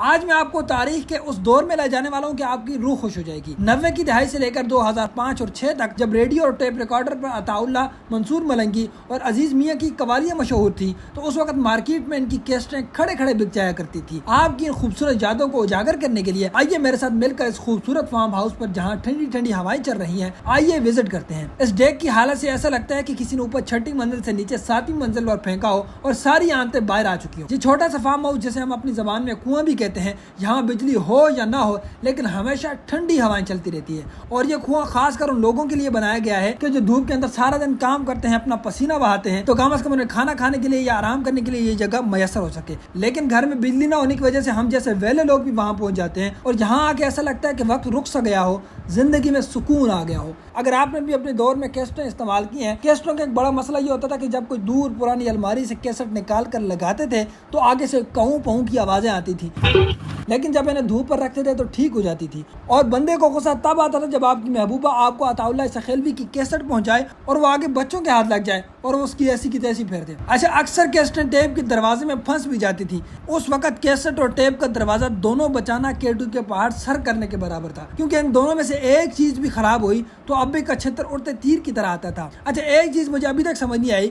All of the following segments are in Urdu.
آج میں آپ کو تاریخ کے اس دور میں لے جانے والا ہوں کہ آپ کی روح خوش ہو جائے گی۔ 90 کی دہائی سے لے کر 2005 اور 6 تک، جب ریڈیو اور ٹیپ ریکارڈر پر عطا اللہ، منصور ملنگی اور عزیز میاں کی قوالیاں مشہور تھیں، تو اس وقت مارکیٹ میں ان کی کیسٹیں کھڑے کھڑے بک جایا کرتی تھی۔ آپ کی ان خوبصورت یادوں کو اجاگر کرنے کے لیے آئیے میرے ساتھ مل کر اس خوبصورت فارم ہاؤس پر، جہاں ٹھنڈی ٹھنڈی ہوائیں چل رہی ہیں، آئیے وزٹ کرتے ہیں۔ اس ڈیک کی حالت سے ایسا لگتا ہے کہ کسی نے اوپر 6ٹھی منزل سے نیچے 7ویں منزل پر پھینکا ہو اور ساری آنتیں باہر آ چکی ہوں۔ یہ چھوٹا سا فارم ہاؤس، جسے ہم اپنی زبان میں کنواں بھی کہتے ہیں، یہاں بجلی ہو یا نہ ہو لیکن ہمیشہ ٹھنڈی ہوائیں چلتی رہتی ہے۔ اور یہ کنواں خاص کر ان لوگوں کے لیے بنایا گیا ہے کہ جو دھوپ کے اندر سارا دن کام کرتے ہیں، اپنا پسینہ بہاتے ہیں، تو کم از کم انہیں کھانا کھانے کے لیے یا آرام کرنے کے لیے یہ جگہ میسر ہو سکے۔ لیکن گھر میں بجلی نہ ہونے کی وجہ سے ہم جیسے ویلے لوگ بھی وہاں پہنچ جاتے ہیں، اور جہاں آ کے ایسا لگتا ہے کہ وقت رک سا گیا ہو، زندگی میں سکون آ گیا ہو۔ اگر آپ نے بھی اپنے دور میں کیسٹیں استعمال کی ہیں، کیسٹوں کا ایک بڑا مسئلہ یہ ہوتا تھا کہ جب کوئی دور پرانی الماری سے کیسٹ نکال کر لگاتے تھے تو آگے سے کہوں پہوں کی آوازیں آتی تھی، لیکن جب انہیں دھوپ پر رکھتے تھے تو ٹھیک ہو جاتی تھی۔ اور بندے کو غصہ تب آتا تھا جب آپ کی محبوبہ آپ کو عطا اللہ سخیلوی کی کیسٹ پہنچائے اور وہ آگے بچوں کے ہاتھ لگ جائے اور وہ اس کی ایسی کی تیسی پھیر دے۔ اچھا، اکثر کیسٹیں ٹیپ کے دروازے میں پھنس بھی جاتی تھی۔ اس وقت کیسٹ اور ٹیپ کا دروازہ دونوں بچانا کیٹو کے پہاڑ سر کرنے کے برابر تھا، کیونکہ ان دونوں میں سے ایک چیز بھی خراب ہوئی تو اب بھی کچھتر اڑتے تیر کی طرح آتا تھا۔ اچھا، ایک چیز مجھے ابھی تک سمجھ نہیں آئی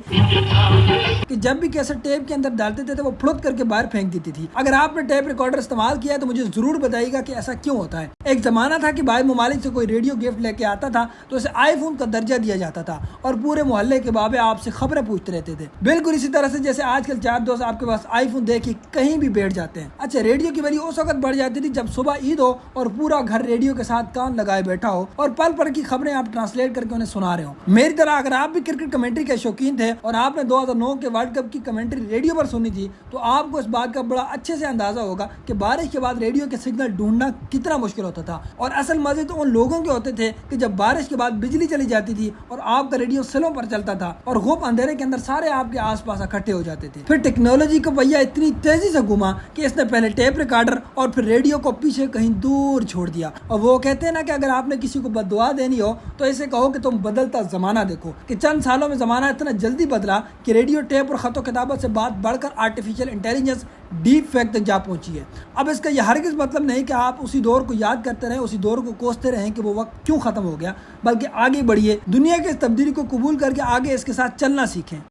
کہ جب بھی کیسٹ ٹیپ کے اندر ڈالتے تھے تو وہ پھڑک کر کے باہر پھینک دیتی تھی۔ اگر آپ نے ٹیپ ریکارڈر استعمال کیا ہے تو مجھے ضرور بتائیے گا کہ ایسا کیوں ہوتا ہے۔ ایک زمانہ تھا کہ باہر ممالک سے کوئی ریڈیو گفٹ لے کے آتا تھا تو اسے آئی فون کا درجہ دیا جاتا تھا اور پورے محلے کے بابے آپ سے خبریں پوچھتے رہتے تھے، بالکل اسی طرح سے جیسے آج کل 4 دوست آپ کے پاس آئی فون دے کے کہیں بھی بیٹھ جاتے ہیں۔ اچھا، ریڈیو کی ویلیو اس وقت بڑھ جاتی تھی جب صبح عید ہو اور پورا گھر ریڈیو کے ساتھ کان لگائے بیٹھا ہو اور پل پل کی خبریں آپ ٹرانسلیٹ کر کے انہیں سنا رہے ہو۔ میری طرح اگر آپ بھی کرکٹ کمنٹری کے شوقین تھے اور آپ نے 2009 کے ورلڈ کپ کی کمنٹری ریڈیو پر سنی تھی تو آپ کو اس بات کا بڑا اچھے سے اندازہ ہوگا کہ بارش کے بعد ریڈیو کے سگنل ڈھونڈنا کتنا مشکل ہوتا تھا۔ اور اصل مزے تو ان لوگوں کے ہوتے تھے کہ جب بارش کے بعد بجلی چلی جاتی تھی اور آپ کا ریڈیو سلوں پر چلتا تھا اور غوپ اندھیرے کے اندر سارے آپ کے آس پاس اکٹھے ہو جاتے تھے۔ پھر ٹیکنالوجی کا پہیہ اتنی تیزی سے گھوما کہ اس نے پہلے ٹیپ ریکارڈر اور پھر ریڈیو کو پیچھے کہیں دور چھوڑ دیا۔ اور وہ کہتے ہیں نا کہ اگر آپ نے کسی کو بد دعا دینی ہو تو اسے کہو کہ تم بدلتا زمانہ دیکھو، کہ چند سالوں میں زمانہ اتنا جلدی بدلا کہ ریڈیو، ٹیپ اور خط و کتابت سے بات بڑھ کر آرٹیفیشل انٹیلیجنس، ڈیپ فیک تک جا پہنچی ہے۔ اب اس کا یہ ہرگز مطلب نہیں کہ آپ اسی دور کو یاد کرتے رہیں، اسی دور کو کوستے رہیں کہ وہ وقت کیوں ختم ہو گیا، بلکہ آگے بڑھیے، دنیا کی اس تبدیلی کو قبول کر کے آگے اس کے ساتھ چلنا سیکھیں۔